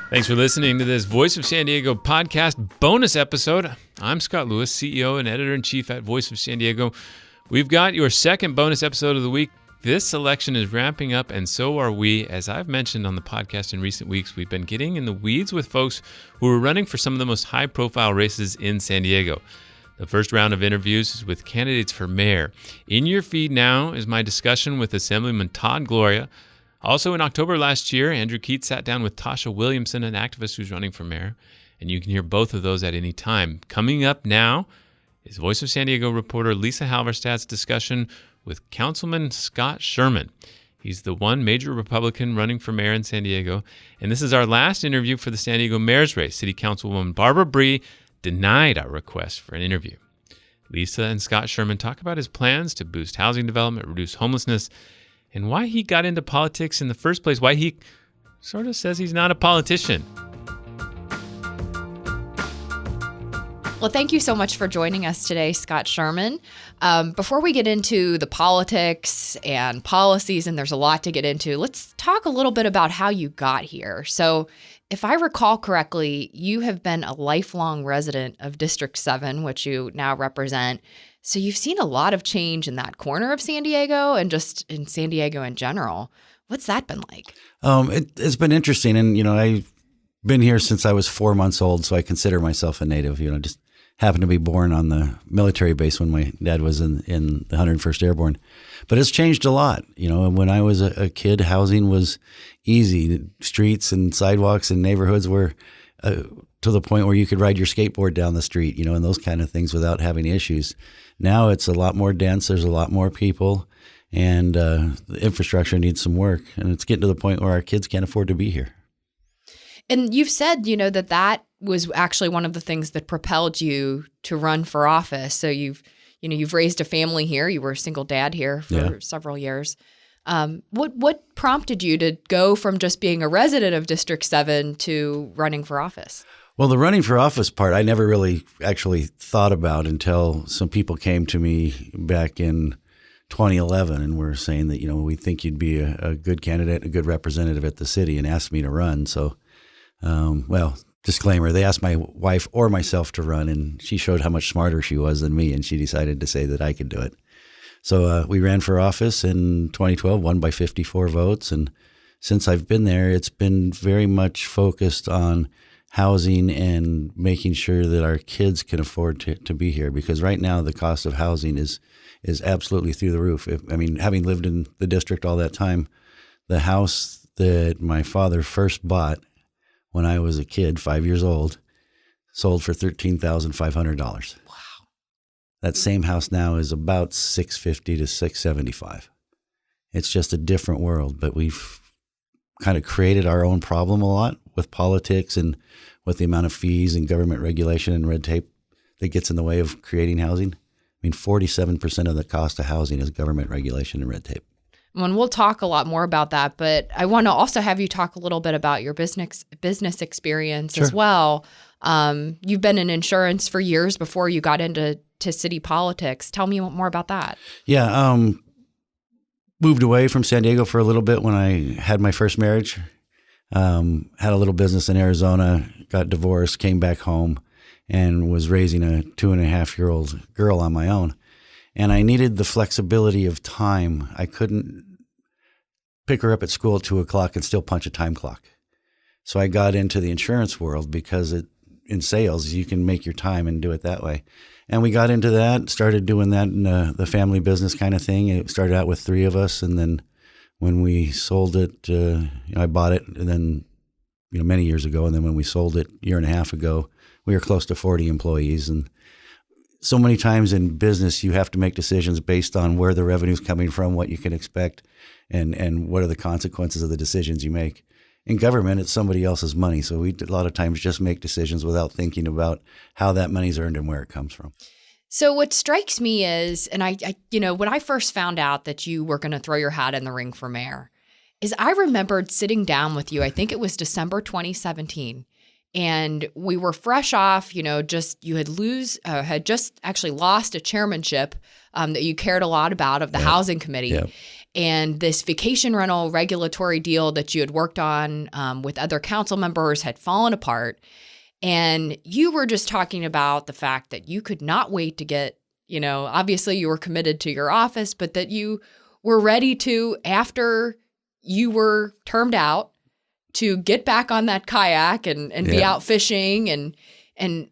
Thanks for listening to this Voice of San Diego podcast bonus episode. I'm Scott Lewis, CEO and Editor-in-Chief at Voice of San Diego. We've got your second bonus episode of the week. This election is ramping up, and so are we. As I've mentioned on the podcast in recent weeks, we've been getting in the weeds with folks who are running for some of the most high-profile races in San Diego. The first round of interviews is with candidates for mayor. In your feed now is my discussion with Assemblyman Todd Gloria. Also in October last year, Andrew Keats sat down with Tasha Williamson, an activist who's running for mayor, and you can hear both of those at any time. Coming up now is Voice of San Diego reporter Lisa Halverstad's discussion with Councilman Scott Sherman. He's the one major Republican running for mayor in San Diego, and this is our last interview for the San Diego mayor's race. City Councilwoman Barbara Bry denied our request for an interview. Lisa and Scott Sherman talk about his plans to boost housing development, reduce homelessness, and why he got into politics in the first place, why he sort of says he's not a politician. Well, thank you so much for joining us today, Scott Sherman. Before we get into the politics and policies, and there's a lot to get into, let's talk a little bit about how you got here. So if I recall correctly, you have been a lifelong resident of District 7, which you now represent. So you've seen a lot of change in that corner of San Diego and just in San Diego in general. What's that been like? It's been interesting. And, I've been here since I was 4 months old, so I consider myself a native. Just happened to be born on the military base when my dad was in the 101st Airborne. But it's changed a lot. When I was a kid, housing was easy. Streets and sidewalks and neighborhoods were to the point where you could ride your skateboard down the street, and those kind of things without having issues. Now it's a lot more dense. There's a lot more people, and the infrastructure needs some work. And it's getting to the point where our kids can't afford to be here. And you've said, that was actually one of the things that propelled you to run for office. So you've raised a family here. You were a single dad here for several years. What prompted you to go from just being a resident of District 7 to running for office? Well, the running for office part, I never really actually thought about until some people came to me back in 2011 and were saying that, we think you'd be a good candidate, a good representative at the city, and asked me to run. So, disclaimer, they asked my wife or myself to run, and she showed how much smarter she was than me, and she decided to say that I could do it. So we ran for office in 2012, won by 54 votes. And since I've been there, it's been very much focused on housing and making sure that our kids can afford to be here. Because right now the cost of housing is absolutely through the roof. Having lived in the district all that time, the house that my father first bought when I was a kid, 5 years old, sold for $13,500. Wow. That same house now is about $650 to $675. It's just a different world, but we've kind of created our own problem a lot with politics and with the amount of fees and government regulation and red tape that gets in the way of creating housing. 47% of the cost of housing is government regulation and red tape. And we'll talk a lot more about that, but I want to also have you talk a little bit about your business experience as well. You've been in insurance for years before you got into city politics. Tell me more about that. Yeah, moved away from San Diego for a little bit when I had my first marriage. Had a little business in Arizona, got divorced, came back home, and was raising a 2.5-year-old girl on my own. And I needed the flexibility of time. I couldn't pick her up at school at 2:00 and still punch a time clock. So I got into the insurance world because in sales, you can make your time and do it that way. And we got into that, started doing that in the family business kind of thing. It started out with 3 of us. And then when we sold it, I bought it and then, many years ago. And then when we sold it a year and a half ago, we were close to 40 employees. And so many times in business, you have to make decisions based on where the revenue's coming from, what you can expect, and what are the consequences of the decisions you make. In government, it's somebody else's money. So we a lot of times just make decisions without thinking about how that money's earned and where it comes from. So what strikes me is, and I when I first found out that you were going to throw your hat in the ring for mayor, is I remembered sitting down with you, I think it was December 2017, and we were fresh off, you had just actually lost a chairmanship that you cared a lot about of the housing committee. Yep. and this vacation rental regulatory deal that you had worked on with other council members had fallen apart. And you were just talking about the fact that you could not wait to get, obviously you were committed to your office, but that you were ready to, after you were termed out, to get back on that kayak and be out fishing and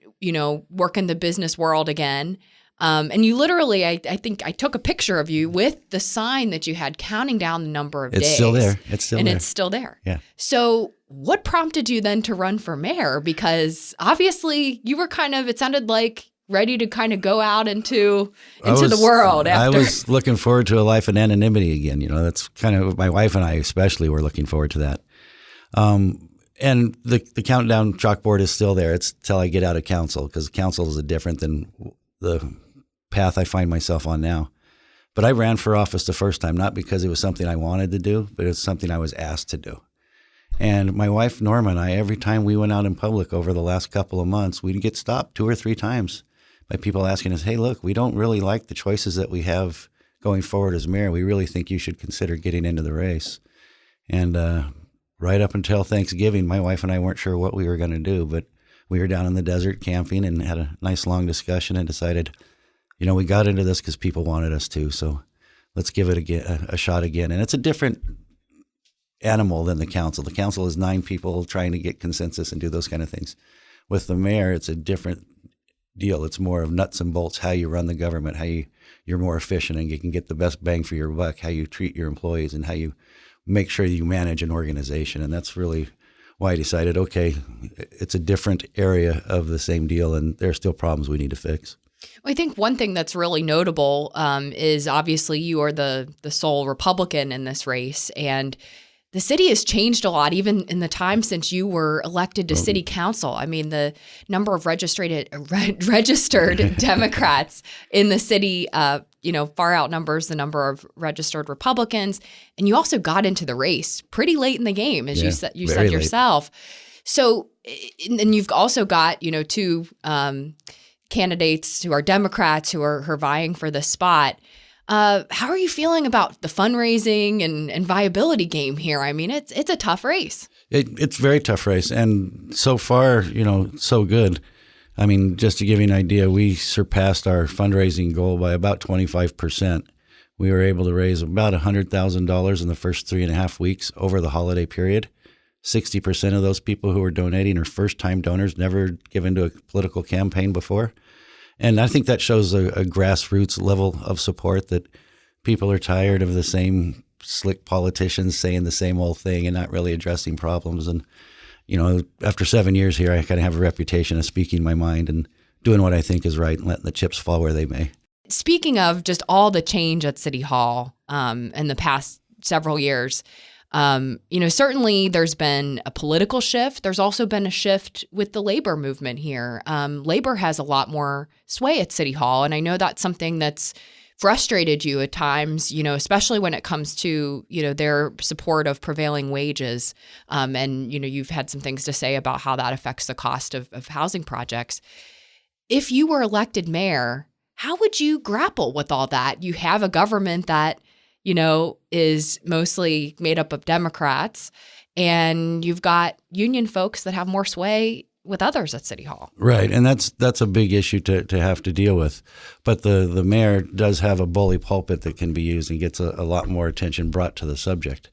work in the business world again. And you literally, I think I took a picture of you with the sign that you had counting down the number of days. It's still there. It's still there. Yeah. So what prompted you then to run for mayor? Because obviously you were it sounded like ready to kind of go out into the world after. I was looking forward to a life of anonymity again. That's kind of, my wife and I especially were looking forward to that. And the countdown chalkboard is still there. It's till I get out of council, because council is different than the path I find myself on now. But I ran for office the first time, not because it was something I wanted to do, but it's something I was asked to do. And my wife, Norma, and I, every time we went out in public over the last couple of months, we'd get stopped 2 or 3 times by people asking us, hey, look, we don't really like the choices that we have going forward as mayor. We really think you should consider getting into the race. And right up until Thanksgiving, my wife and I weren't sure what we were going to do, but we were down in the desert camping and had a nice long discussion and decided, we got into this because people wanted us to, so let's give it a shot again. And it's a different animal than the council. The council is 9 people trying to get consensus and do those kind of things. With the mayor, it's a different deal. It's more of nuts and bolts, how you run the government, how you're more efficient and you can get the best bang for your buck, how you treat your employees, and how you make sure you manage an organization. And that's really why I decided, okay, it's a different area of the same deal, and there are still problems we need to fix. Well, I think one thing that's really notable is obviously you are the sole Republican in this race, and the city has changed a lot, even in the time since you were elected to city council. I mean, the number of registered Democrats in the city, far outnumbers the number of registered Republicans. And you also got into the race pretty late in the game, as you said yourself. So, and you've also got, 2 candidates who are Democrats who are vying for the spot. How are you feeling about the fundraising and viability game here? I mean, it's a tough race. It's a very tough race. And so far, so good. I mean, just to give you an idea, we surpassed our fundraising goal by about 25%. We were able to raise about $100,000 in the first 3.5 weeks over the holiday period. 60% of those people who are donating are first-time donors, never given to a political campaign before. And I think that shows a grassroots level of support, that people are tired of the same slick politicians saying the same old thing and not really addressing problems. And, after 7 years here, I kind of have a reputation of speaking my mind and doing what I think is right and letting the chips fall where they may. Speaking of just all the change at City Hall in the past several years, certainly there's been a political shift. There's also been a shift with the labor movement here. Labor has a lot more sway at City Hall, and I know that's something that's frustrated you at times, especially when it comes to, their support of prevailing wages. And, you've had some things to say about how that affects the cost of housing projects. If you were elected mayor, how would you grapple with all that? You have a government that is mostly made up of Democrats, and you've got union folks that have more sway with others at City Hall. Right, and that's a big issue to have to deal with. But the mayor does have a bully pulpit that can be used and gets a lot more attention brought to the subject.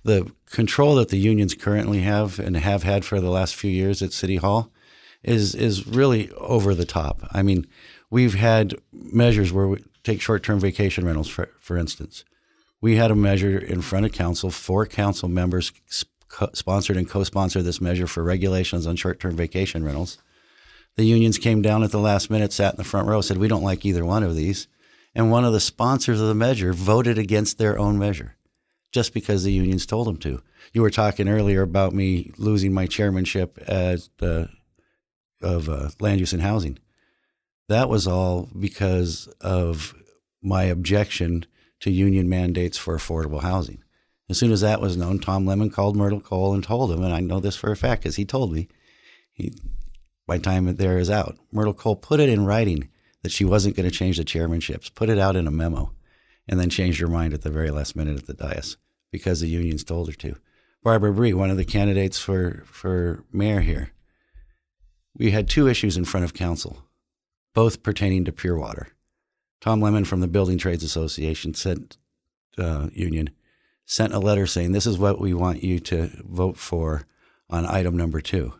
The control that the unions currently have and have had for the last few years at City Hall is really over the top. I mean, we've had measures where we take short-term vacation rentals, for instance. We had a measure in front of council. 4 council members sponsored and co-sponsored this measure for regulations on short-term vacation rentals. The unions came down at the last minute, sat in the front row, said, we don't like either one of these. And one of the sponsors of the measure voted against their own measure just because the unions told them to. You were talking earlier about me losing my chairmanship of land use and housing. That was all because of my objection to union mandates for affordable housing. As soon as that was known, Tom Lemon called Myrtle Cole and told him, and I know this for a fact because he told me, my time there is out. Myrtle Cole put it in writing that she wasn't going to change the chairmanships, put it out in a memo. and then changed her mind at the very last minute at the dais because the unions told her to. Barbara Bry, one of the candidates for mayor here, we had 2 issues in front of council, both pertaining to pure water. Tom Lemon from the Building Trades Association union sent a letter saying, this is what we want you to vote for on item number 2.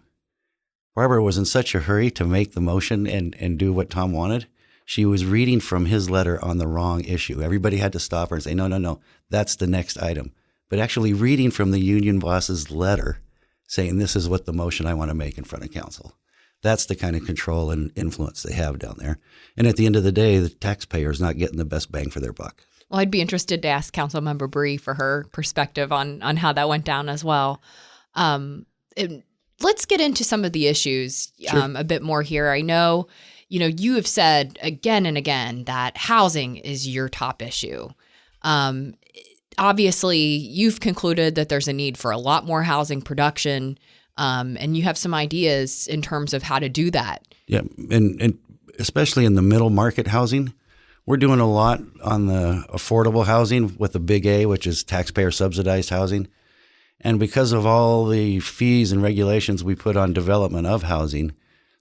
Barbara was in such a hurry to make the motion and do what Tom wanted. She was reading from his letter on the wrong issue. Everybody had to stop her and say, no, that's the next item. But actually reading from the union boss's letter saying, this is what the motion I want to make in front of council. That's the kind of control and influence they have down there. And at the end of the day, the taxpayer is not getting the best bang for their buck. Well, I'd be interested to ask Councilmember Bry for her perspective on how that went down as well. Let's get into some of the issues a bit more here. I know, you have said again and again that housing is your top issue. Obviously, you've concluded that there's a need for a lot more housing production, and you have some ideas in terms of how to do that. Yeah, and especially in the middle market housing, we're doing a lot on the affordable housing with the big A, which is taxpayer subsidized housing. And because of all the fees and regulations we put on development of housing,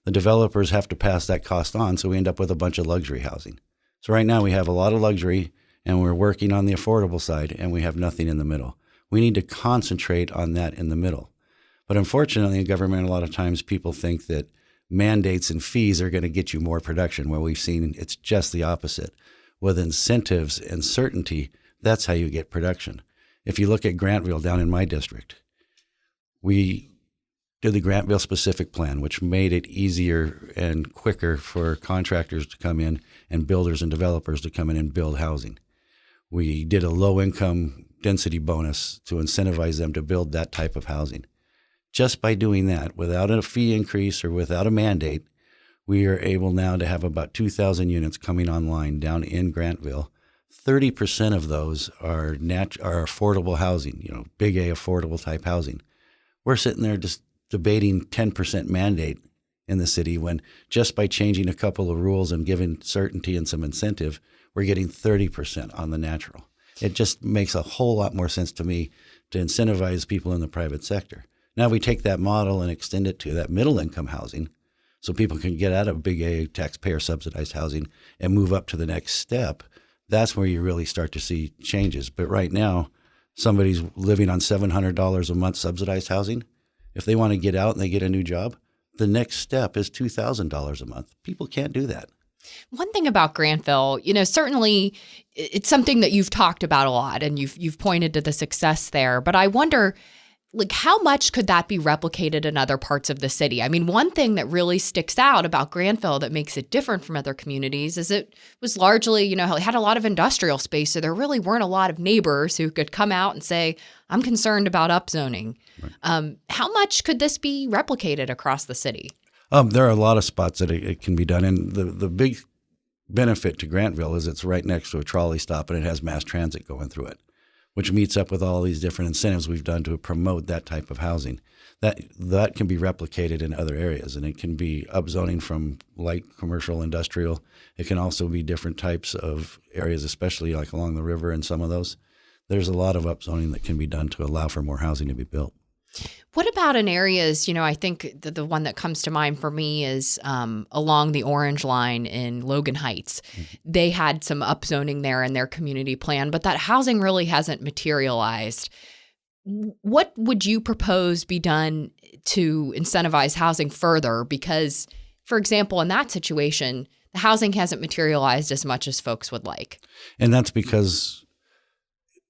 the developers have to pass that cost on, so we end up with a bunch of luxury housing. So right now we have a lot of luxury, and we're working on the affordable side, and we have nothing in the middle. We need to concentrate on that in the middle. But unfortunately, in government, a lot of times people think that mandates and fees are going to get you more production, where we've seen it's just the opposite. With incentives and certainty, that's how you get production. If you look at Grantville down in my district, we did the Grantville specific plan, which made it easier and quicker for contractors to come in and builders and developers to come in and build housing. We did a low income density bonus to incentivize them to build that type of housing. Just by doing that, without a fee increase or without a mandate, we are able now to have about 2,000 units coming online down in Grantville. 30% of those are affordable housing, big A affordable type housing. We're sitting there just debating 10% mandate in the city when just by changing a couple of rules and giving certainty and some incentive, we're getting 30% on the natural. It just makes a whole lot more sense to me to incentivize people in the private sector. Now we take that model and extend it to that middle income housing so people can get out of big A taxpayer subsidized housing and move up to the next step. That's where you really start to see changes. But right now, somebody's living on $700 a month subsidized housing. If they want to get out and they get a new job, the next step is $2,000 a month. People can't do that. One thing about Grantville, certainly it's something that you've talked about a lot and you've pointed to the success there. But I wonder, how much could that be replicated in other parts of the city? I mean, one thing that really sticks out about Grantville that makes it different from other communities is it was largely, it had a lot of industrial space. So there really weren't a lot of neighbors who could come out and say, I'm concerned about upzoning. Right. How much could this be replicated across the city? There are a lot of spots that it can be done. And the big benefit to Grantville is it's right next to a trolley stop and it has mass transit going through it, which meets up with all these different incentives we've done to promote that type of housing. That can be replicated in other areas, and it can be upzoning from light commercial, industrial. It can also be different types of areas, especially like along the river and some of those. There's a lot of upzoning that can be done to allow for more housing to be built. What about in areas, I think the one that comes to mind for me is along the Orange Line in Logan Heights. Mm-hmm. They had some upzoning there in their community plan, but that housing really hasn't materialized. What would you propose be done to incentivize housing further? Because, for example, in that situation, the housing hasn't materialized as much as folks would like. And that's because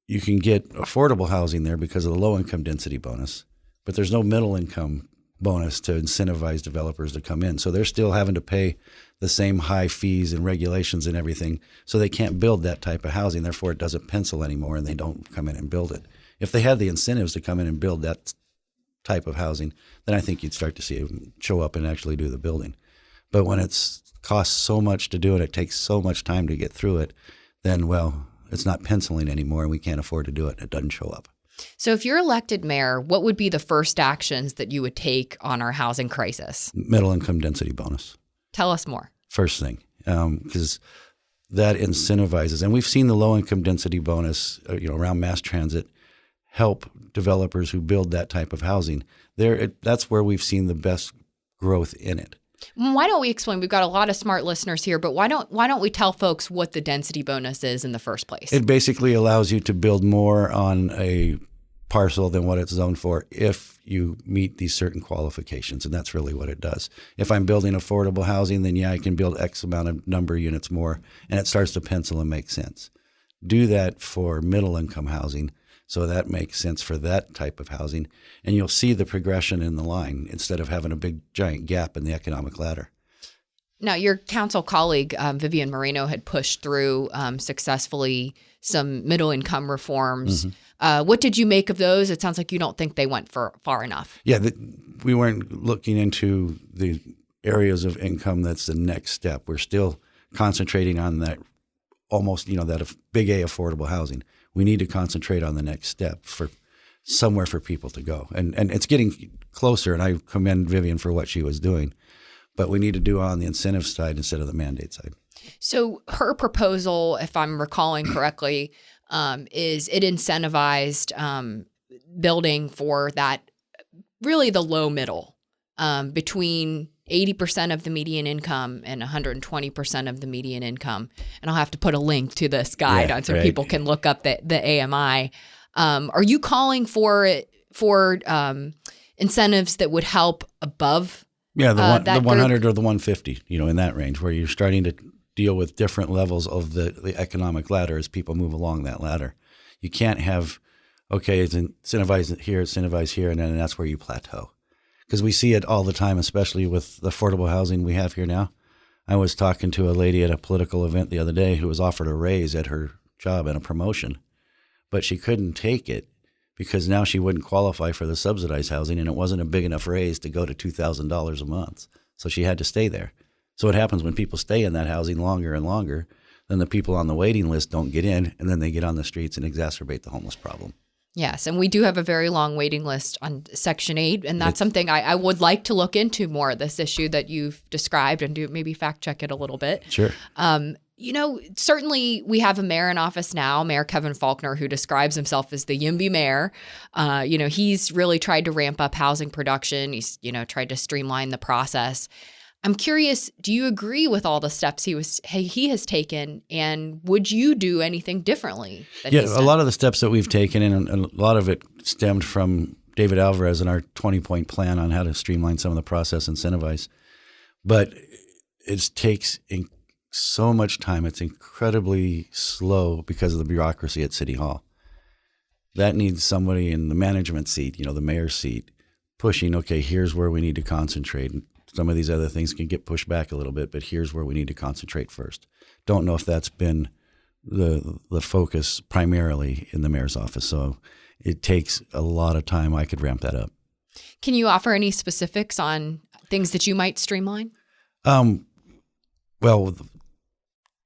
you can get affordable housing there because of the low income density bonus. But there's no middle income bonus to incentivize developers to come in. So they're still having to pay the same high fees and regulations and everything. So they can't build that type of housing. Therefore, it doesn't pencil anymore and they don't come in and build it. If they had the incentives to come in and build that type of housing, then I think you'd start to see them show up and actually do the building. But when it costs so much to do it, it takes so much time to get through it, then, it's not penciling anymore and we can't afford to do it. It doesn't show up. So if you're elected mayor, what would be the first actions that you would take on our housing crisis? Middle income density bonus. Tell us more. First thing, because that incentivizes, and we've seen the low income density bonus, around mass transit, help developers who build that type of housing. That's where we've seen the best growth in it. Why don't we explain? We've got a lot of smart listeners here, but why don't we tell folks what the density bonus is in the first place? It basically allows you to build more on a parcel than what it's zoned for if you meet these certain qualifications, and that's really what it does. If I'm building affordable housing, then I can build X amount of number of units more, and it starts to pencil and make sense. Do that for middle income housing, so that makes sense for that type of housing, and you'll see the progression in the line instead of having a big giant gap in the economic ladder. Now, your council colleague, Vivian Moreno, had pushed through successfully some middle income reforms. What did you make of those? It sounds like you don't think they went far enough. Yeah, we weren't looking into the areas of income that's the next step. We're still concentrating on that almost, that big A affordable housing. We need to concentrate on the next step for somewhere for people to go. And it's getting closer, and I commend Vivian for what she was doing. But we need to do it on the incentive side instead of the mandate side. So her proposal, if I'm recalling correctly, is it incentivized building for that, really the low middle, between 80% of the median income and 120% of the median income. And I'll have to put a link to this guide on so people can look up the AMI. Are you calling for incentives that would help above? Yeah, the 100 or the 150, in that range, where you're starting to deal with different levels of the economic ladder as people move along that ladder. You can't have, it's incentivized here, and then that's where you plateau. Because we see it all the time, especially with the affordable housing we have here now. I was talking to a lady at a political event the other day who was offered a raise at her job and a promotion, but she couldn't take it because now she wouldn't qualify for the subsidized housing, and it wasn't a big enough raise to go to $2,000 a month. So she had to stay there. So what happens when people stay in that housing longer and longer, then the people on the waiting list don't get in, and then they get on the streets and exacerbate the homeless problem. Yes, and we do have a very long waiting list on Section 8, and that's something I would like to look into more, this issue that you've described, and maybe fact check it a little bit. Sure. Certainly we have a mayor in office now, Mayor Kevin Faulconer, who describes himself as the YIMBY mayor. He's really tried to ramp up housing production. He's, tried to streamline the process. I'm curious, do you agree with all the steps he has taken, and would you do anything differently? A lot of the steps that we've taken, and a lot of it stemmed from David Alvarez and our 20-point plan on how to streamline some of the process, incentivize. But it takes so much time. It's incredibly slow because of the bureaucracy at City Hall. That needs somebody in the management seat, the mayor's seat, pushing, here's where we need to concentrate. Some of these other things can get pushed back a little bit, but here's where we need to concentrate first. Don't know if that's been the focus primarily in the mayor's office. So it takes a lot of time. I could ramp that up. Can you offer any specifics on things that you might streamline? Well,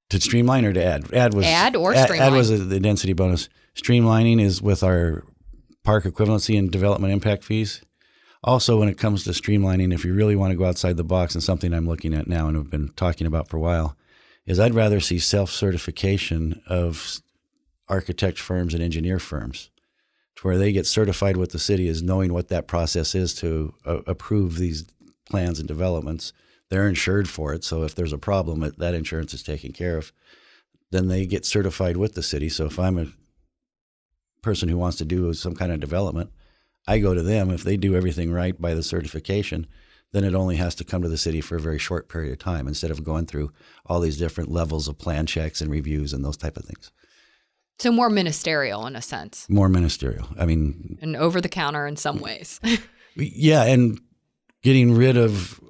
to streamline or to add? Add or streamline? Add was the density bonus. Streamlining is with our park equivalency and development impact fees. Also, when it comes to streamlining, if you really want to go outside the box, and something I'm looking at now and have been talking about for a while, is I'd rather see self-certification of architect firms and engineer firms to where they get certified with the city as knowing what that process is to approve these plans and developments. They're insured for it, so if there's a problem, that insurance is taken care of. Then they get certified with the city. So if I'm a person who wants to do some kind of development, I go to them. If they do everything right by the certification, then it only has to come to the city for a very short period of time instead of going through all these different levels of plan checks and reviews and those type of things. So more ministerial in a sense. More ministerial. And over the counter in some ways. Yeah, and getting rid of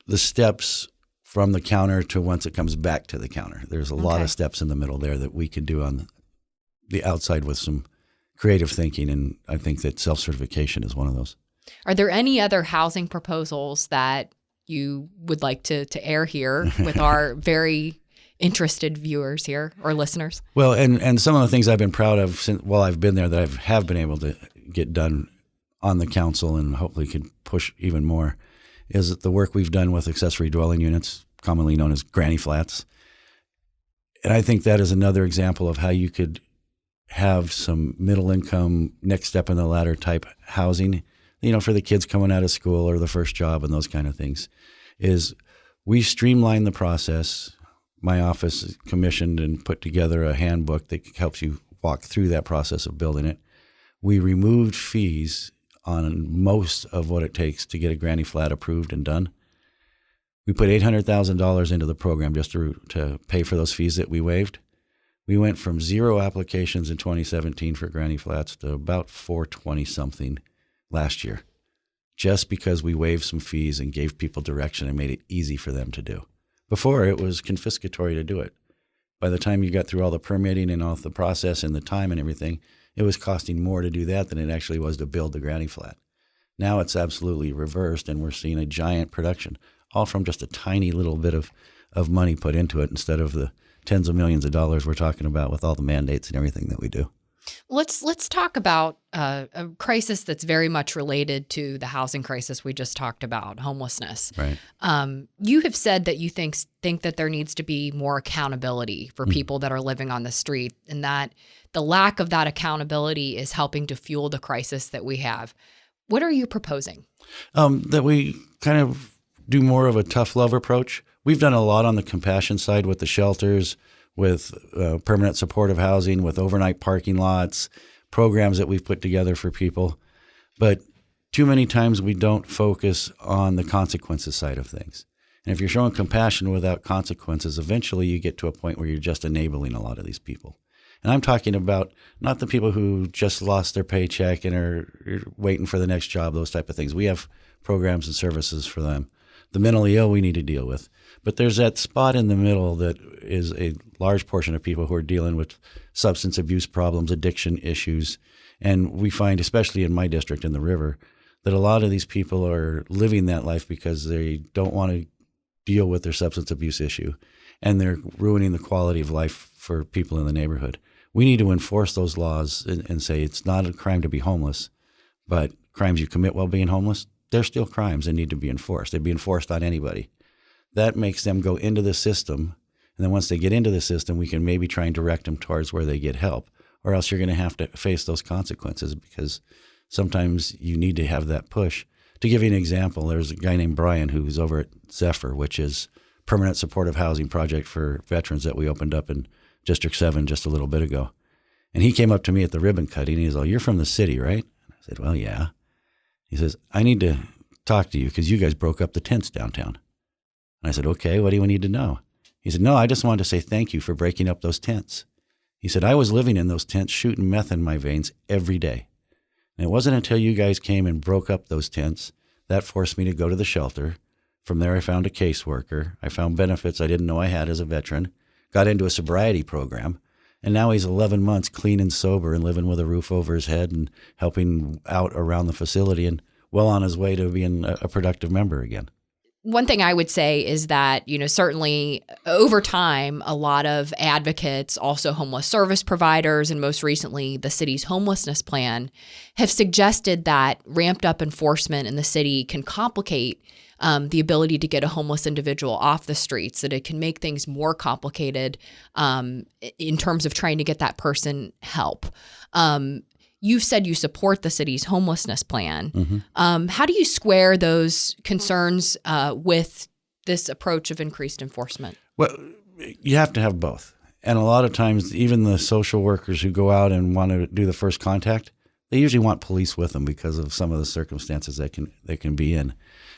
the steps from the counter to once it comes back to the counter. There's a lot of steps in the middle there that we could do on the outside with some creative thinking, and I think that self-certification is one of those. Are there any other housing proposals that you would like to air here with our very interested viewers here or listeners? Well, and some of the things I've been proud of while I've been there that I have been able to get done on the council and hopefully could push even more is the work we've done with accessory dwelling units, commonly known as granny flats. And I think that is another example of how you could have some middle income, next step in the ladder type housing, for the kids coming out of school or the first job and those kind of things, is we streamline the process. My office commissioned and put together a handbook that helps you walk through that process of building it. We removed fees on most of what it takes to get a granny flat approved and done. We put $800,000 into the program just to pay for those fees that we waived. We went from 0 applications in 2017 for granny flats to about 420 something last year, just because we waived some fees and gave people direction and made it easy for them to do. Before, it was confiscatory to do it. By the time you got through all the permitting and all the process and the time and everything, it was costing more to do that than it actually was to build the granny flat. Now it's absolutely reversed, and we're seeing a giant production, all from just a tiny little bit of money put into it instead of the tens of millions of dollars we're talking about with all the mandates and everything that we do. Let's talk about a crisis that's very much related to the housing crisis we just talked about, homelessness. Right. You have said that you think that there needs to be more accountability for people that are living on the street, and that the lack of that accountability is helping to fuel the crisis that we have. What are you proposing? That we kind of do more of a tough love approach. We've done a lot on the compassion side with the shelters, with permanent supportive housing, with overnight parking lots, programs that we've put together for people. But too many times we don't focus on the consequences side of things. And if you're showing compassion without consequences, eventually you get to a point where you're just enabling a lot of these people. And I'm talking about not the people who just lost their paycheck and are waiting for the next job, those type of things. We have programs and services for them. The mentally ill we need to deal with. But there's that spot in the middle that is a large portion of people who are dealing with substance abuse problems, addiction issues. And we find, especially in my district in the river, that a lot of these people are living that life because they don't want to deal with their substance abuse issue. And they're ruining the quality of life for people in the neighborhood. We need to enforce those laws and say it's not a crime to be homeless, but crimes you commit while being homeless, they're still crimes and need to be enforced. They'd be enforced on anybody. That makes them go into the system. And then once they get into the system, we can maybe try and direct them towards where they get help, or else you're going to have to face those consequences, because sometimes you need to have that push. To give you an example, there's a guy named Brian who's over at Zephyr, which is permanent supportive housing project for veterans that we opened up in District 7 just a little bit ago. And he came up to me at the ribbon cutting. He's like, "You're from the city, right?" I said, "Well, yeah." He says, "I need to talk to you because you guys broke up the tents downtown." And I said, "Okay, what do you need to know?" He said, "No, I just wanted to say thank you for breaking up those tents." He said, "I was living in those tents shooting meth in my veins every day. And it wasn't until you guys came and broke up those tents that forced me to go to the shelter. From there, I found a caseworker. I found benefits I didn't know I had as a veteran, got into a sobriety program, and now he's 11 months clean and sober and living with a roof over his head and helping out around the facility and well on his way to being a productive member again." One thing I would say is that, certainly over time, a lot of advocates, also homeless service providers, and most recently the city's homelessness plan, have suggested that ramped up enforcement in the city can complicate the ability to get a homeless individual off the streets, that it can make things more complicated in terms of trying to get that person help. You've said you support the city's homelessness plan. Mm-hmm. How do you square those concerns with this approach of increased enforcement? Well, you have to have both. And a lot of times, even the social workers who go out and want to do the first contact, they usually want police with them because of some of the circumstances they can be in.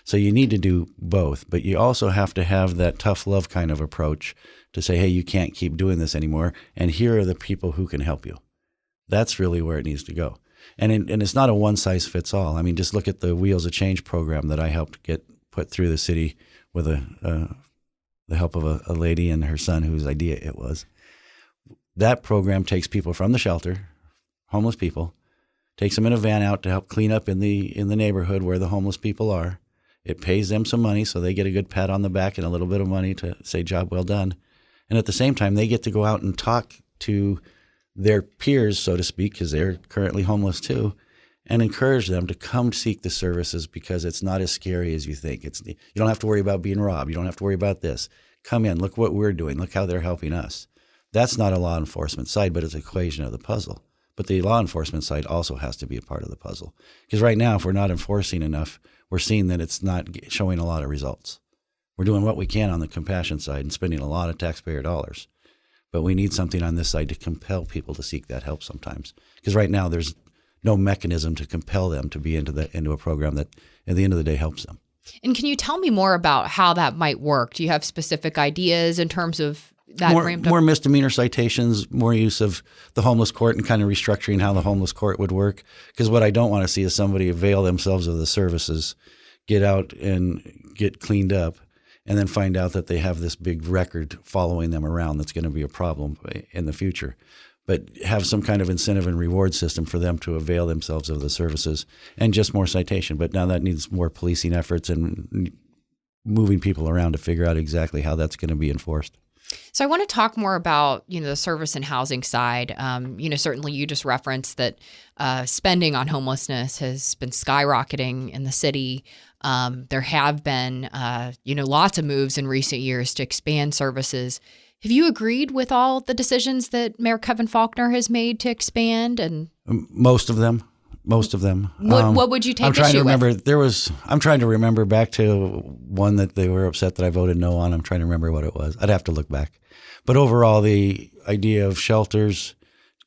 So you need to do both, but you also have to have that tough love kind of approach to say, hey, you can't keep doing this anymore, and here are the people who can help you. That's really where it needs to go. And it's not a one-size-fits-all. I mean, just look at the Wheels of Change program that I helped get put through the city with the help of a lady and her son whose idea it was. That program takes people from the shelter, homeless people, takes them in a van out to help clean up in the neighborhood where the homeless people are. It pays them some money so they get a good pat on the back and a little bit of money to say, job well done. And at the same time, they get to go out and talk to their peers, so to speak, because they're currently homeless too, and encourage them to come seek the services because it's not as scary as you think. You don't have to worry about being robbed. You don't have to worry about this. Come in. Look what we're doing. Look how they're helping us. That's not a law enforcement side, but it's an equation of the puzzle. But the law enforcement side also has to be a part of the puzzle. Because right now, if we're not enforcing enough, we're seeing that it's not showing a lot of results. We're doing what we can on the compassion side and spending a lot of taxpayer dollars. But we need something on this side to compel people to seek that help sometimes. Because right now, there's no mechanism to compel them to be into a program that, at the end of the day, helps them. And can you tell me more about how that might work? Do you have specific ideas in terms of that ramped up? More misdemeanor citations, more use of the homeless court and kind of restructuring how the homeless court would work. Because what I don't want to see is somebody avail themselves of the services, get out and get cleaned up, and then find out that they have this big record following them around that's going to be a problem in the future. But have some kind of incentive and reward system for them to avail themselves of the services and just more citation. But now that needs more policing efforts and moving people around to figure out exactly how that's going to be enforced. So I want to talk more about, the service and housing side. Certainly you just referenced that spending on homelessness has been skyrocketing in the city. There have been, lots of moves in recent years to expand services. Have you agreed with all the decisions that Mayor Kevin Faulconer has made to expand? And most of them. What would you take issue with? I'm trying to remember back to one that they were upset that I voted no on. I'm trying to remember what it was. I'd have to look back. But overall, the idea of shelters,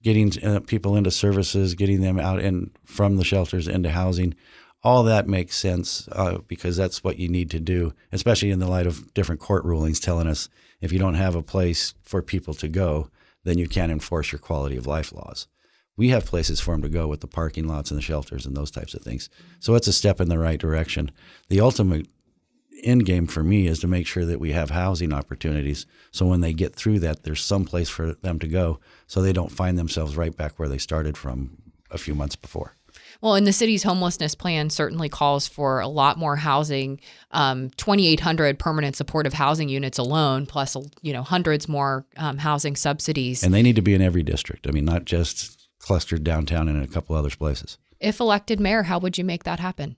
getting people into services, getting them out and from the shelters into housing, all that makes sense because that's what you need to do, especially in the light of different court rulings telling us if you don't have a place for people to go, then you can't enforce your quality of life laws. We have places for them to go with the parking lots and the shelters and those types of things. So it's a step in the right direction. The ultimate end game for me is to make sure that we have housing opportunities so when they get through that, there's some place for them to go so they don't find themselves right back where they started from a few months before. Well, and the city's homelessness plan certainly calls for a lot more housing, 2,800 permanent supportive housing units alone, plus, hundreds more housing subsidies. And they need to be in every district. I mean, not just clustered downtown and in a couple other places. If elected mayor, how would you make that happen?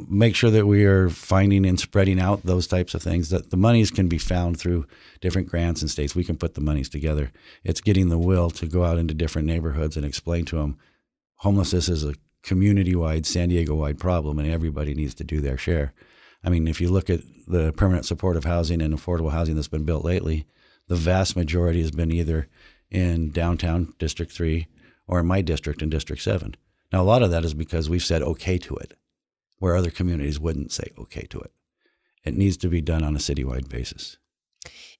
Make sure that we are finding and spreading out those types of things, that the monies can be found through different grants and states. We can put the monies together. It's getting the will to go out into different neighborhoods and explain to them homelessness is a community-wide, San Diego-wide problem, and everybody needs to do their share. I mean, if you look at the permanent supportive housing and affordable housing that's been built lately, the vast majority has been either in downtown District 3 or in my district in District 7. Now, a lot of that is because we've said okay to it, where other communities wouldn't say okay to it. It needs to be done on a citywide basis.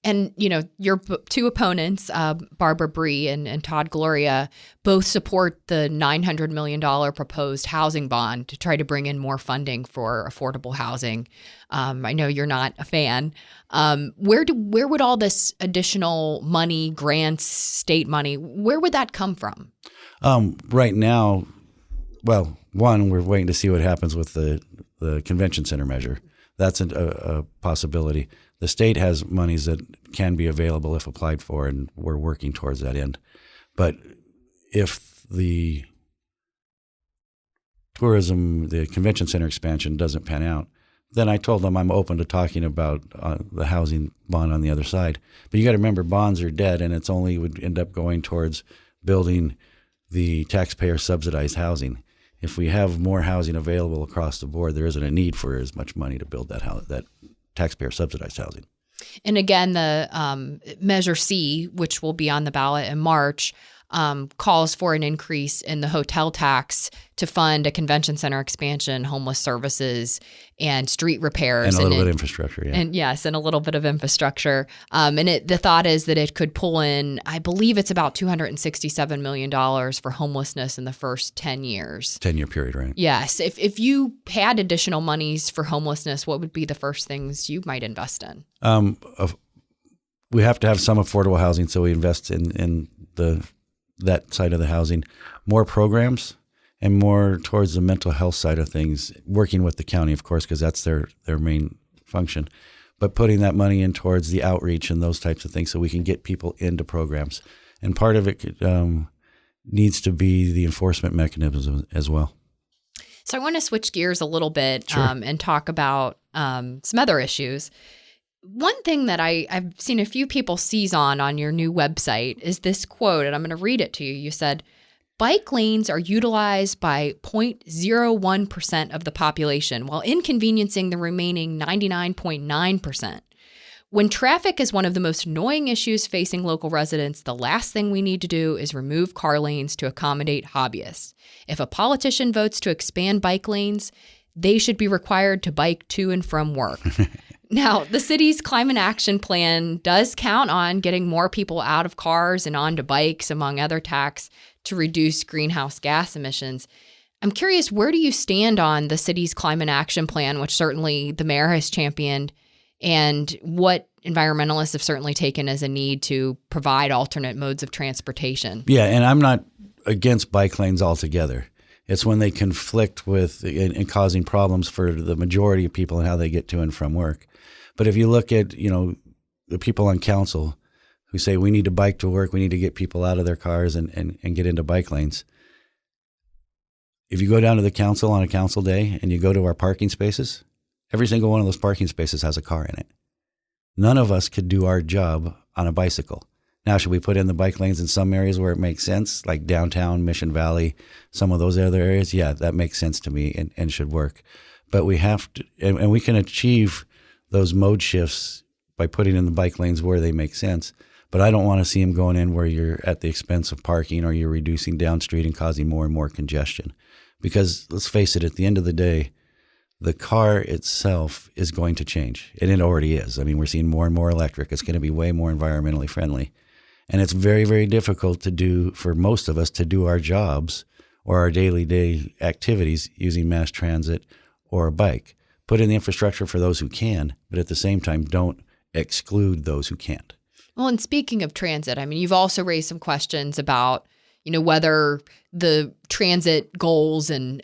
And, your two opponents, Barbara Bry and Todd Gloria, both support the $900 million proposed housing bond to try to bring in more funding for affordable housing. I know you're not a fan. Where would all this additional money, grants, state money, where would that come from? Right now, well, one, we're waiting to see what happens with the convention center measure. That's a possibility. The state has monies that can be available if applied for, and we're working towards that end. But if the the convention center expansion doesn't pan out, then I told them I'm open to talking about the housing bond on the other side. But you got to remember, bonds are dead, and it's only would end up going towards building the taxpayer subsidized housing. If we have more housing available across the board, there isn't a need for as much money to build that taxpayer subsidized housing. And again, the Measure C, which will be on the ballot in March, calls for an increase in the hotel tax to fund a convention center expansion, homeless services, and street repairs. And a little bit of infrastructure, yeah. And yes, and a little bit of infrastructure. And the thought is that it could pull in, I believe it's about $267 million for homelessness in the first 10 years. 10-year period, right? Yes. If you had additional monies for homelessness, what would be the first things you might invest in? We have to have some affordable housing, so we invest in that side of the housing, more programs, and more towards the mental health side of things, working with the county, of course, because that's their main function, but putting that money in towards the outreach and those types of things so we can get people into programs. And part of it needs to be the enforcement mechanism as well. So I want to switch gears a little bit. Sure. And talk about some other issues. one thing that I've seen a few people seize on your new website is this quote, and I'm going to read it to you. You said, "Bike lanes are utilized by 0.01% of the population while inconveniencing the remaining 99.9%. When traffic is one of the most annoying issues facing local residents, the last thing we need to do is remove car lanes to accommodate hobbyists. If a politician votes to expand bike lanes, they should be required to bike to and from work." Now, the city's climate action plan does count on getting more people out of cars and onto bikes, among other tasks, to reduce greenhouse gas emissions. I'm curious, where do you stand on the city's climate action plan, which certainly the mayor has championed, and what environmentalists have certainly taken as a need to provide alternate modes of transportation? Yeah, and I'm not against bike lanes altogether. It's when they conflict with and causing problems for the majority of people and how they get to and from work. But if you look at, the people on council who say we need to bike to work, we need to get people out of their cars and get into bike lanes. If you go down to the council on a council day and you go to our parking spaces, every single one of those parking spaces has a car in it. None of us could do our job on a bicycle. Now, should we put in the bike lanes in some areas where it makes sense, like downtown, Mission Valley, some of those other areas? Yeah, that makes sense to me and should work. But we have to, and we can achieve those mode shifts by putting in the bike lanes where they make sense. But I don't want to see them going in where you're at the expense of parking or you're reducing down street and causing more and more congestion. Because let's face it, at the end of the day, the car itself is going to change. And it already is. I mean, we're seeing more and more electric. It's going to be way more environmentally friendly. And it's very, very difficult to do for most of us to do our jobs or our daily day activities using mass transit or a bike. Put in the infrastructure for those who can, but at the same time, don't exclude those who can't. Well, and speaking of transit, I mean, you've also raised some questions about, whether the transit goals and,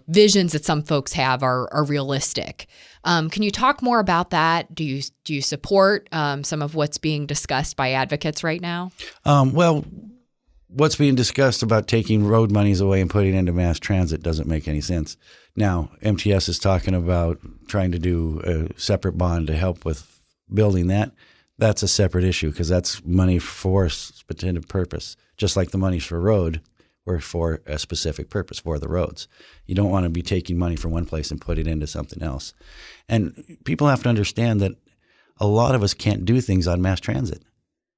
visions that some folks have are realistic. Can you talk more about that? Do you support some of what's being discussed by advocates right now? Well, what's being discussed about taking road monies away and putting into mass transit doesn't make any sense. Now, MTS is talking about trying to do a separate bond to help with building that. That's a separate issue because that's money for a specific purpose, just like the monies for road were for a specific purpose for the roads. You don't want to be taking money from one place and put it into something else. And people have to understand that a lot of us can't do things on mass transit.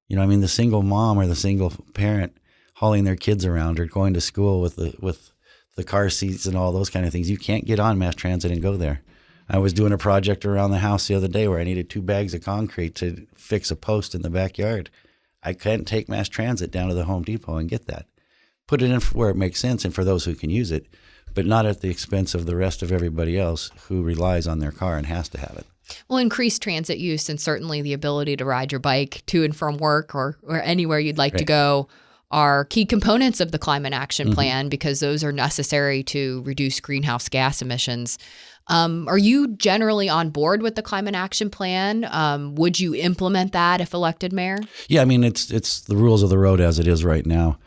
The single mom or the single parent hauling their kids around or going to school with the car seats and all those kind of things. You can't get on mass transit and go there. I was doing a project around the house the other day where I needed 2 bags of concrete to fix a post in the backyard. I couldn't take mass transit down to the Home Depot and get that. Put it in where it makes sense and for those who can use it, but not at the expense of the rest of everybody else who relies on their car and has to have it. Well, increased transit use and certainly the ability to ride your bike to and from work or anywhere you'd like to go are key components of the climate action plan because those are necessary to reduce greenhouse gas emissions. Are you generally on board with the climate action plan? Would you implement that if elected mayor? Yeah, I mean, it's the rules of the road as it is right now.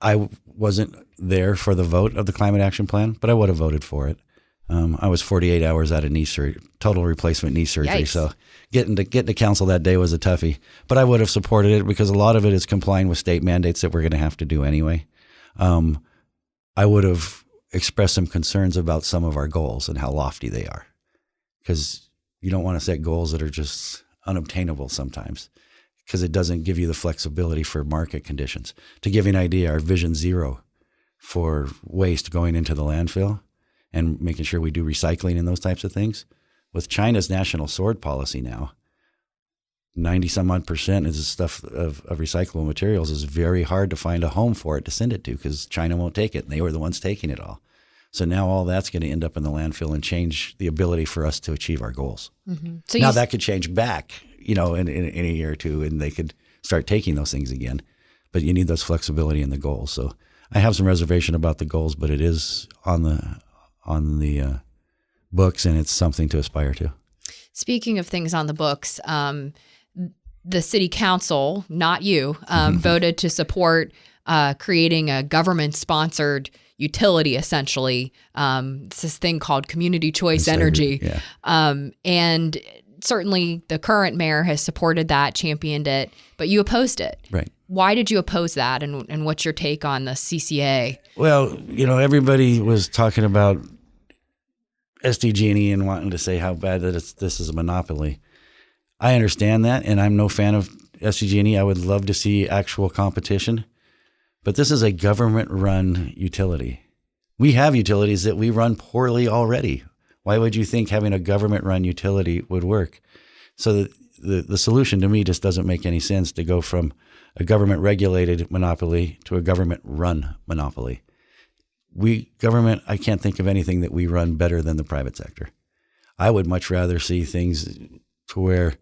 I wasn't there for the vote of the climate action plan, but I would have voted for it. I was 48 hours out of knee surgery, total replacement knee surgery. Yikes. So getting to council that day was a toughie, but I would have supported it because a lot of it is complying with state mandates that we're going to have to do anyway. I would have expressed some concerns about some of our goals and how lofty they are, because you don't want to set goals that are just unobtainable sometimes, because it doesn't give you the flexibility for market conditions. To give you an idea, our Vision Zero for waste going into the landfill and making sure we do recycling and those types of things, with China's national sword policy now, 90-some-odd% is the stuff of recyclable materials is very hard to find a home for it to send it to because China won't take it, and they were the ones taking it all. So now all that's going to end up in the landfill and change the ability for us to achieve our goals. Mm-hmm. So now that could change back, in a year or two, and they could start taking those things again. But you need those flexibility in the goals. So I have some reservation about the goals, but it is on the books, and it's something to aspire to. Speaking of things on the books, the city council, not you, voted to support creating a government-sponsored utility, essentially. It's this thing called community choice energy. Yeah. And certainly the current mayor has supported that, championed it, but you opposed it. Right. Why did you oppose that? And what's your take on the CCA? Well, everybody was talking about SDG&E and wanting to say how bad that this is a monopoly. I understand that, and I'm no fan of SDG&E. I would love to see actual competition, but this is a government-run utility. We have utilities that we run poorly already. Why would you think having a government-run utility would work? So the solution to me just doesn't make any sense to go from a government-regulated monopoly to a government-run monopoly. Government, I can't think of anything that we run better than the private sector. I would much rather see things to where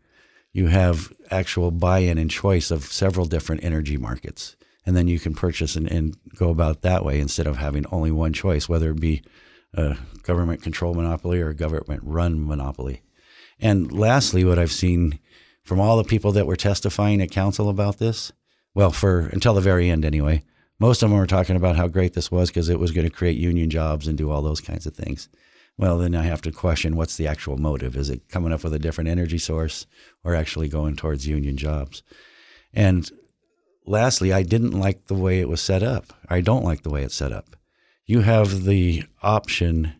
you have actual buy-in and choice of several different energy markets, and then you can purchase and go about that way instead of having only one choice, whether it be a government-controlled monopoly or a government-run monopoly. And lastly, what I've seen from all the people that were testifying at council about this, well, until the very end anyway, most of them were talking about how great this was because it was going to create union jobs and do all those kinds of things. Well, then I have to question what's the actual motive. Is it coming up with a different energy source or actually going towards union jobs? And lastly, I didn't like the way it was set up. I don't like the way it's set up. You have the option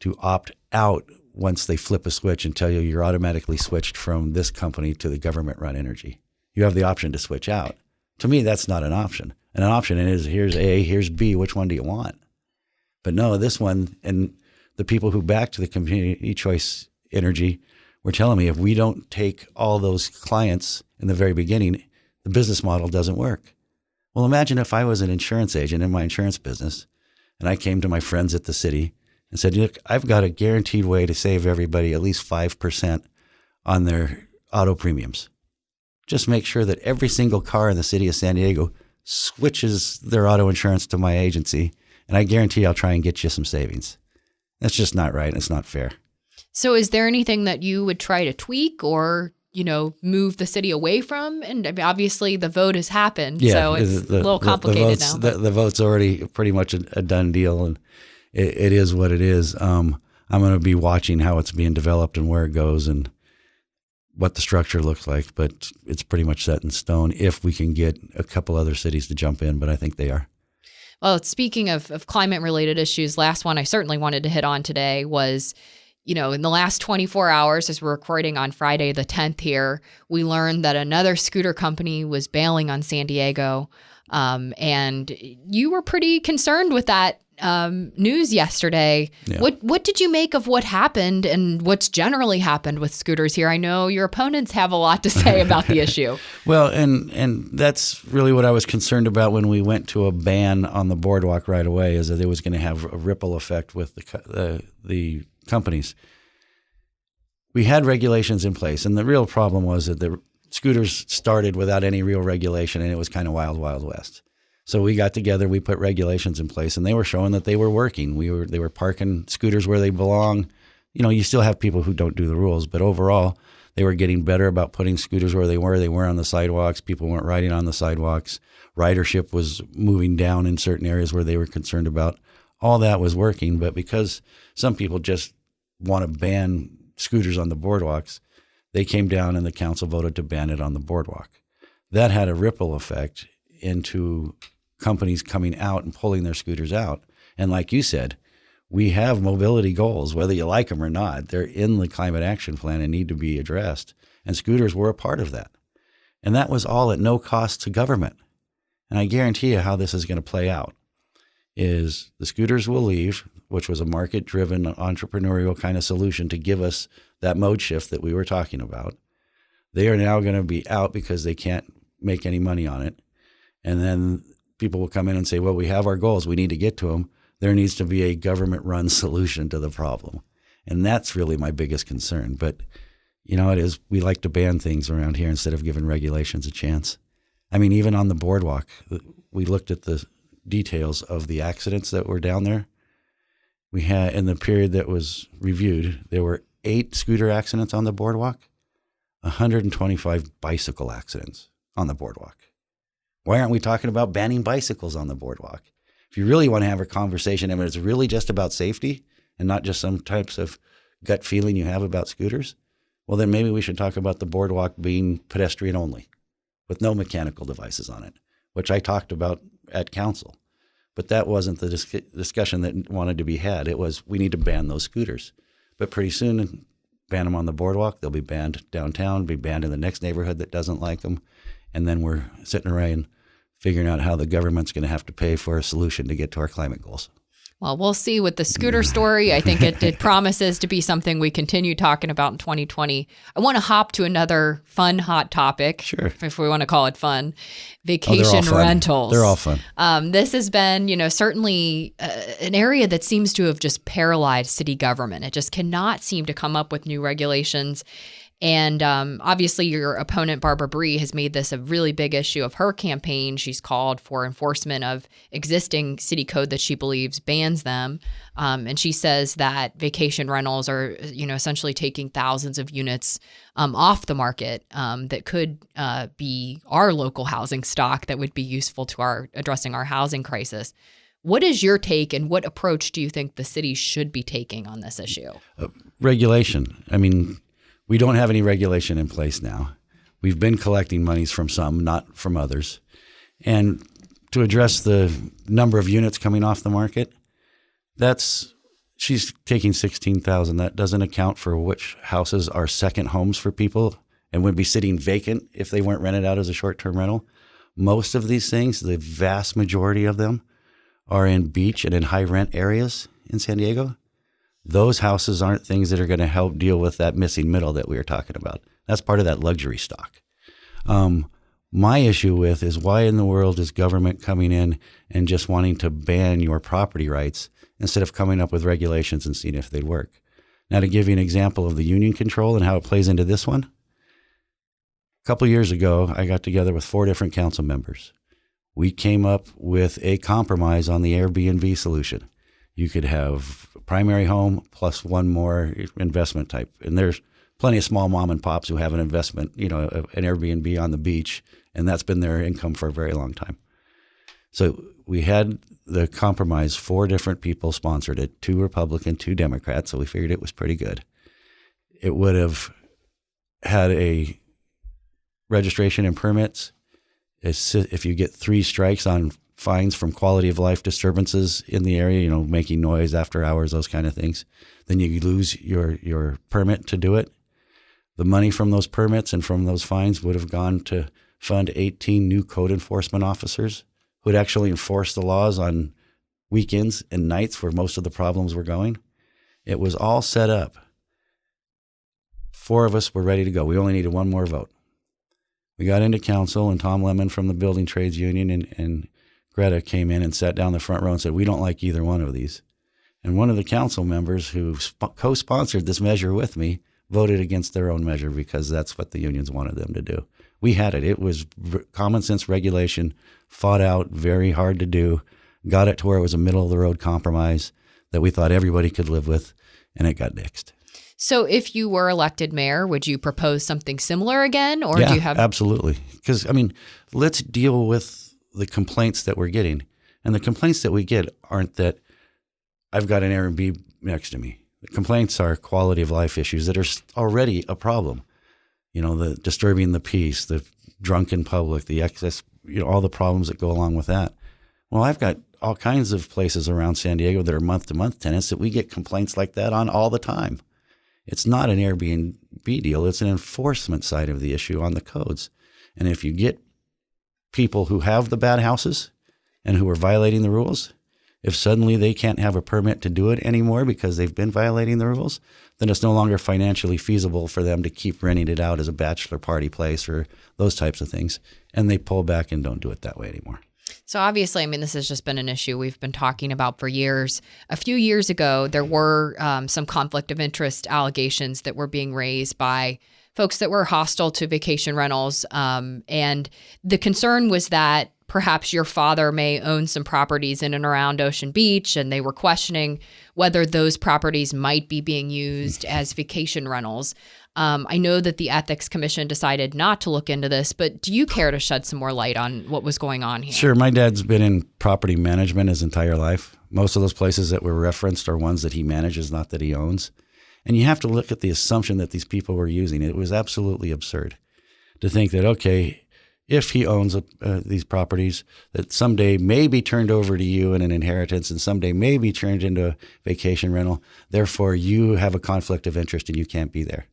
to opt out once they flip a switch and tell you you're automatically switched from this company to the government-run energy. You have the option to switch out. To me, that's not an option. And an option is here's A, here's B, which one do you want? But no, this one, and the people who backed the community choice energy were telling me if we don't take all those clients in the very beginning, the business model doesn't work. Well, imagine if I was an insurance agent in my insurance business and I came to my friends at the city and said, look, I've got a guaranteed way to save everybody at least 5% on their auto premiums. Just make sure that every single car in the city of San Diego switches their auto insurance to my agency, and I guarantee I'll try and get you some savings. That's just not right. It's not fair. So is there anything that you would try to tweak or, move the city away from? And I mean, obviously the vote has happened, so it's a little complicated now. The vote's already pretty much a done deal, and it is what it is. I'm going to be watching how it's being developed and where it goes and what the structure looks like, but it's pretty much set in stone if we can get a couple other cities to jump in, but I think they are. Well, speaking of climate-related issues, last one I certainly wanted to hit on today was, in the last 24 hours, as we're recording on Friday the 10th here, we learned that another scooter company was bailing on San Diego, and you were pretty concerned with that news yesterday. Yeah. What did you make of what happened and what's generally happened with scooters here? I know your opponents have a lot to say about the issue. Well, and that's really what I was concerned about when we went to a ban on the boardwalk right away, is that it was going to have a ripple effect with the companies. We had regulations in place, and the real problem was that the scooters started without any real regulation, and it was kind of wild, wild west. So we got together, we put regulations in place, and they were showing that they were working. They were parking scooters where they belong. You still have people who don't do the rules, but overall, they were getting better about putting scooters where they were. They weren't on the sidewalks. People weren't riding on the sidewalks. Ridership was moving down in certain areas where they were concerned about. All that was working, but because some people just want to ban scooters on the boardwalks, they came down and the council voted to ban it on the boardwalk. That had a ripple effect into companies coming out and pulling their scooters out. And like you said, we have mobility goals, whether you like them or not. They're in the climate action plan and need to be addressed. And scooters were a part of that. And that was all at no cost to government. And I guarantee you how this is going to play out is the scooters will leave, which was a market-driven, entrepreneurial kind of solution to give us that mode shift that we were talking about. They are now going to be out because they can't make any money on it. And then people will come in and say, well, we have our goals. We need to get to them. There needs to be a government-run solution to the problem. And that's really my biggest concern. But it is, we like to ban things around here instead of giving regulations a chance. I mean, even on the boardwalk, we looked at the details of the accidents that were down there. We had, in the period that was reviewed, there were 8 scooter accidents on the boardwalk, 125 bicycle accidents on the boardwalk. Why aren't we talking about banning bicycles on the boardwalk? If you really want to have a conversation, and it's really just about safety and not just some types of gut feeling you have about scooters, well, then maybe we should talk about the boardwalk being pedestrian only with no mechanical devices on it, which I talked about at council. But that wasn't the discussion that wanted to be had. It was, we need to ban those scooters. But pretty soon, ban them on the boardwalk. They'll be banned downtown, be banned in the next neighborhood that doesn't like them. And then we're sitting around figuring out how the government's going to have to pay for a solution to get to our climate goals. Well, we'll see with the scooter story. I think it promises to be something we continue talking about in 2020. I want to hop to another fun, hot topic, Sure, if we want to call it fun, vacation rentals. They're all fun. This has been, certainly an area that seems to have just paralyzed city government. It just cannot seem to come up with new regulations. And obviously your opponent, Barbara Bry, has made this a really big issue of her campaign. She's called for enforcement of existing city code that she believes bans them. And she says that vacation rentals are, essentially taking thousands of units off the market that could be our local housing stock that would be useful to addressing our housing crisis. What is your take, and what approach do you think the city should be taking on this issue? Regulation. I mean, we don't have any regulation in place now. We've been collecting monies from some, not from others. And to address the number of units coming off the market, she's taking 16,000. That doesn't account for which houses are second homes for people and would be sitting vacant if they weren't rented out as a short-term rental. Most of these things, the vast majority of them, are in beach and in high rent areas in San Diego. Those houses aren't things that are going to help deal with that missing middle that we were talking about. That's part of that luxury stock. My issue with is, why in the world is government coming in and just wanting to ban your property rights instead of coming up with regulations and seeing if they'd work? Now, to give you an example of the union control and how it plays into this one, a couple of years ago, I got together with 4 different council members. We came up with a compromise on the Airbnb solution. You could have a primary home plus one more investment type. And there's plenty of small mom and pops who have an investment, an Airbnb on the beach, and that's been their income for a very long time. So we had the compromise, 4 different people sponsored it, 2 Republican, 2 Democrats, so we figured it was pretty good. It would have had a registration and permits. If you get 3 strikes on fines from quality of life disturbances in the area, making noise after hours, those kind of things, then you lose your permit to do it. The money from those permits and from those fines would have gone to fund 18 new code enforcement officers who would actually enforce the laws on weekends and nights where most of the problems were going. It was all set up. 4 of us were ready to go. We only needed 1 more vote. We got into council, and Tom Lemon from the Building Trades Union and Greta came in and sat down the front row and said, we don't like either one of these. And one of the council members who co-sponsored this measure with me voted against their own measure because that's what the unions wanted them to do. We had it. It was common sense regulation, fought out, very hard to do, got it to where it was a middle-of-the-road compromise that we thought everybody could live with, and it got nixed. So if you were elected mayor, would you propose something similar again? Or do you have? Absolutely. Because, let's deal with the complaints that we're getting. And the complaints that we get aren't that I've got an Airbnb next to me. The complaints are quality of life issues that are already a problem. The disturbing the peace, the drunken public, the excess, all the problems that go along with that. Well, I've got all kinds of places around San Diego that are month-to-month tenants that we get complaints like that on all the time. It's not an Airbnb deal. It's an enforcement side of the issue on the codes. And if you get people who have the bad houses and who are violating the rules, if suddenly they can't have a permit to do it anymore because they've been violating the rules, then it's no longer financially feasible for them to keep renting it out as a bachelor party place or those types of things. And they pull back and don't do it that way anymore. So obviously, this has just been an issue we've been talking about for years. A few years ago, there were some conflict of interest allegations that were being raised by folks that were hostile to vacation rentals. And the concern was that perhaps your father may own some properties in and around Ocean Beach, and they were questioning whether those properties might be being used as vacation rentals. I know that the Ethics Commission decided not to look into this, but do you care to shed some more light on what was going on here? Sure. My dad's been in property management his entire life. Most of those places that were referenced are ones that he manages, not that he owns. And you have to look at the assumption that these people were using. It was absolutely absurd to think that, okay, if he owns these properties, that someday may be turned over to you in an inheritance and someday may be turned into a vacation rental. Therefore, you have a conflict of interest and you can't be there.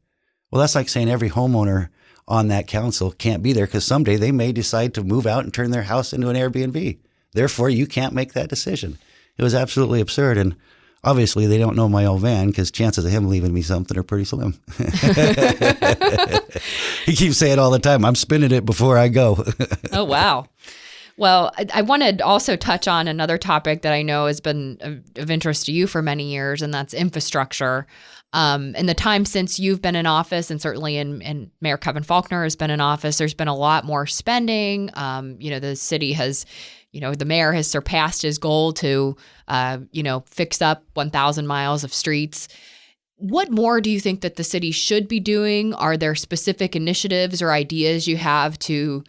Well, that's like saying every homeowner on that council can't be there because someday they may decide to move out and turn their house into an Airbnb. Therefore, you can't make that decision. It was absolutely absurd. And obviously, they don't know my old van because chances of him leaving me something are pretty slim. He keeps saying all the time, I'm spinning it before I go. Oh, wow. Well, I want to also touch on another topic that I know has been of interest to you for many years, and that's infrastructure. In the time since you've been in office, and certainly in Mayor Kevin Faulconer has been in office, there's been a lot more spending. The city has, the mayor has surpassed his goal to, fix up 1,000 miles of streets. What more do you think that the city should be doing? Are there specific initiatives or ideas you have to,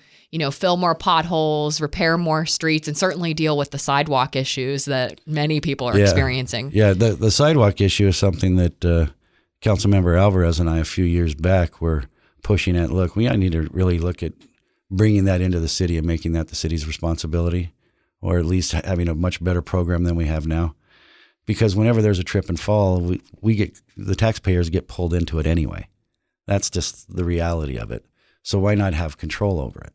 fill more potholes, repair more streets, and certainly deal with the sidewalk issues that many people are experiencing? Yeah, the sidewalk issue is something that Councilmember Alvarez and I a few years back were pushing at. Look, we need to really look at bringing that into the city and making that the city's responsibility, or at least having a much better program than we have now. Because whenever there's a trip and fall, the taxpayers get pulled into it anyway. That's just the reality of it. So why not have control over it?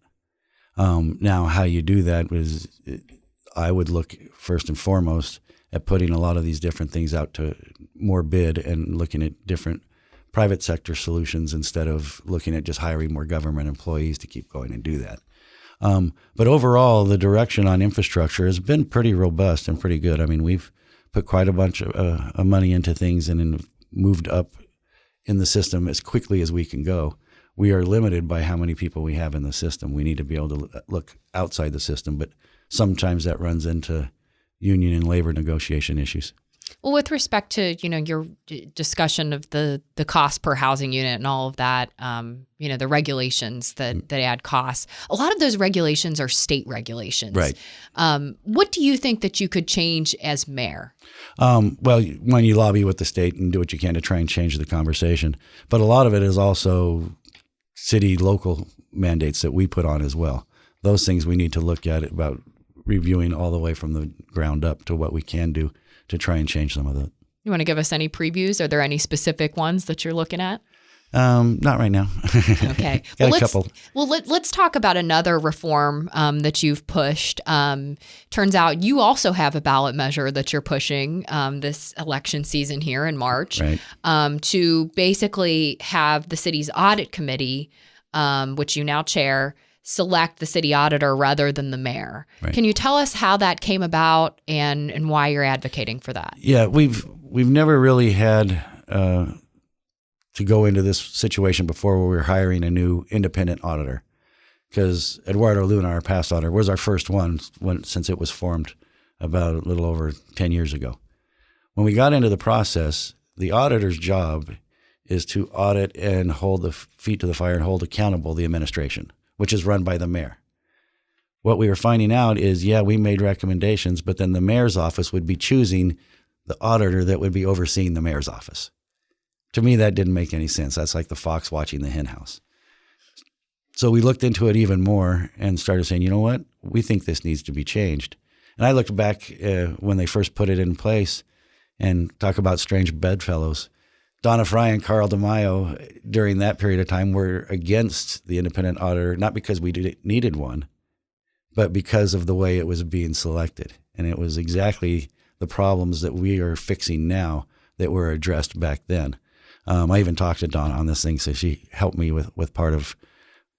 Now, how you do that was, I would look first and foremost at putting a lot of these different things out to more bid and looking at different private sector solutions instead of looking at just hiring more government employees to keep going and do that. But overall, the direction on infrastructure has been pretty robust and pretty good. I mean, we've put quite a bunch of money into things and moved up in the system as quickly as we can go. We are limited by how many people we have in the system. We need to be able to look outside the system, but sometimes that runs into union and labor negotiation issues. Well, with respect to, your discussion of the cost per housing unit and all of that, the regulations that add costs, a lot of those regulations are state regulations. Right. What do you think that you could change as mayor? Well, when you lobby with the state and do what you can to try and change the conversation, but a lot of it is also city local mandates that we put on as well. Those things we need to look at about reviewing all the way from the ground up to what we can do to try and change some of that. You want to give us any previews? Are there any specific ones that you're looking at? Not right now. Okay. Got a couple. Well, let's talk about another reform that you've pushed. Turns out you also have a ballot measure that you're pushing this election season here in March, right. To basically have the city's audit committee, which you now chair, select the city auditor rather than the mayor. Right. Can you tell us how that came about and why you're advocating for that? Yeah, we've never really had to go into this situation before where we were hiring a new independent auditor, because Eduardo Luna, our past auditor, was our first one since it was formed about a little over 10 years ago. When we got into the process, the auditor's job is to audit and hold the feet to the fire and hold accountable the administration, which is run by the mayor. What we were finding out is, we made recommendations, but then the mayor's office would be choosing the auditor that would be overseeing the mayor's office. To me, that didn't make any sense. That's like the fox watching the hen house. So we looked into it even more and started saying, you know what? We think this needs to be changed. And I looked back when they first put it in place and talk about strange bedfellows. Donna Fry and Carl DeMaio, during that period of time, were against the independent auditor, not because we needed one, but because of the way it was being selected. And it was exactly the problems that we are fixing now that were addressed back then. I even talked to Donna on this thing, so she helped me with part of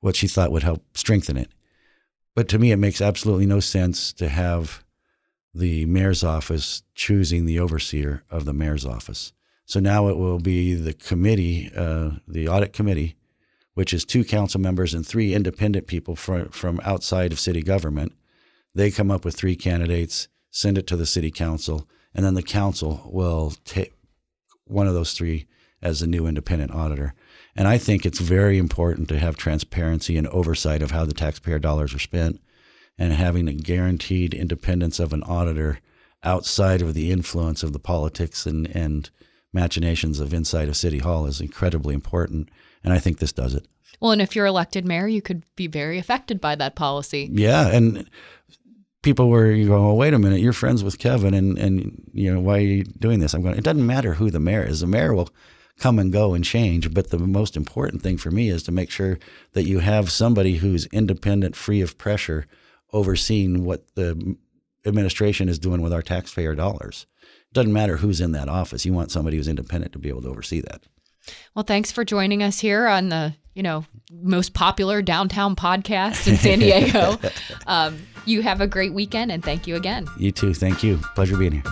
what she thought would help strengthen it. But to me, it makes absolutely no sense to have the mayor's office choosing the overseer of the mayor's office. So now it will be the committee, the audit committee, which is 2 council members and 3 independent people from outside of city government. They come up with 3 candidates, send it to the city council, and then the council will take one of those 3 as the new independent auditor. And I think it's very important to have transparency and oversight of how the taxpayer dollars are spent, and having a guaranteed independence of an auditor outside of the influence of the politics and machinations of inside of City Hall is incredibly important. And I think this does it. Well, and if you're elected mayor, you could be very affected by that policy. Yeah. And people were going, well, wait a minute, you're friends with Kevin, and why are you doing this? I'm going, it doesn't matter who the mayor is. The mayor will come and go and change. But the most important thing for me is to make sure that you have somebody who's independent, free of pressure, overseeing what the administration is doing with our taxpayer dollars. It doesn't matter who's in that office. You want somebody who's independent to be able to oversee that. Well, thanks for joining us here on the, most popular downtown podcast in San Diego. You have a great weekend, and thank you again. You too. Thank you. Pleasure being here.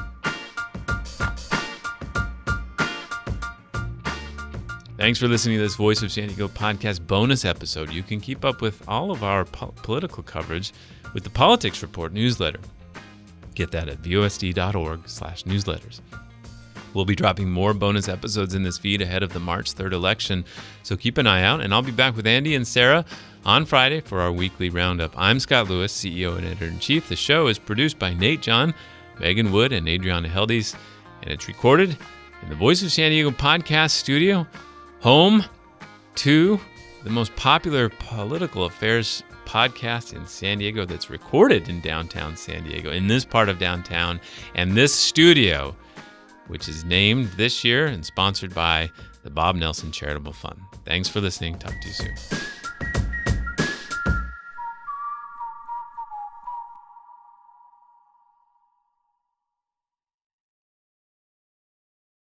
Thanks for listening to this Voice of San Diego podcast bonus episode. You can keep up with all of our political coverage with the Politics Report newsletter. Get that at VOSD.org/newsletters. We'll be dropping more bonus episodes in this feed ahead of the March 3rd election, so keep an eye out, and I'll be back with Andy and Sarah on Friday for our weekly roundup. I'm Scott Lewis, CEO and Editor-in-Chief. The show is produced by Nate John, Megan Wood, and Adriana Heldes, and it's recorded in the Voice of San Diego podcast studio, home to the most popular political affairs podcast in San Diego that's recorded in downtown San Diego, in this part of downtown, and this studio, which is named this year and sponsored by the Bob Nelson Charitable Fund. Thanks for listening. Talk to you soon.